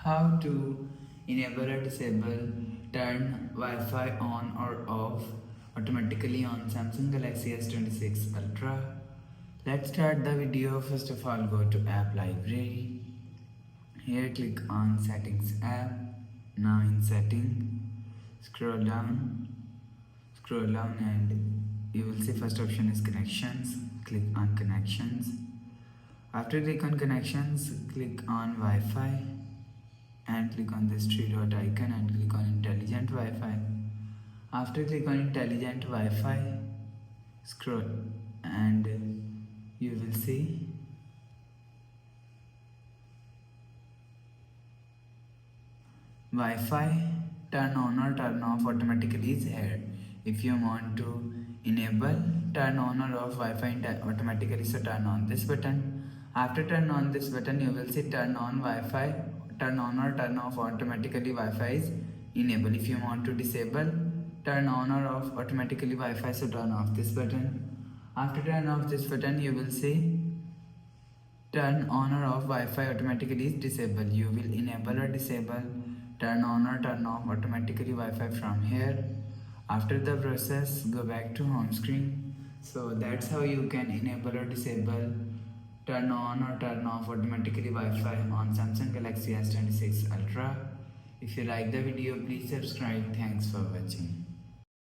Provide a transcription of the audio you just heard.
how to enable or disable turn Wi-Fi on or off automatically on Samsung Galaxy S26 Ultra. Let's start the video. First of all, go to app library. Here click on settings app. Now in setting, scroll down and you will see first option is connections. Click on connections. After click on connections, click on Wi-Fi and click on this three dot icon and click on intelligent Wi-Fi. After click on intelligent Wi-Fi, scroll and you will see Wi-Fi turn on or turn off automatically is here. If you want to enable turn on or off Wi-Fi automatically, so turn on this button. After turn on this button, you will see turn on Wi-Fi, turn on or turn off automatically Wi-Fi is enable. If you want to disable turn on or off automatically Wi-Fi, so turn off this button. After turn off this button, you will see turn on or off Wi-Fi automatically is disabled. You will enable or disable turn on or turn off automatically Wi-Fi from here. After the process, go back to home screen. So that's how you can enable or disable turn on or turn off automatically Wi-Fi on Samsung Galaxy S26 Ultra. If you like the video, please subscribe. Thanks for watching.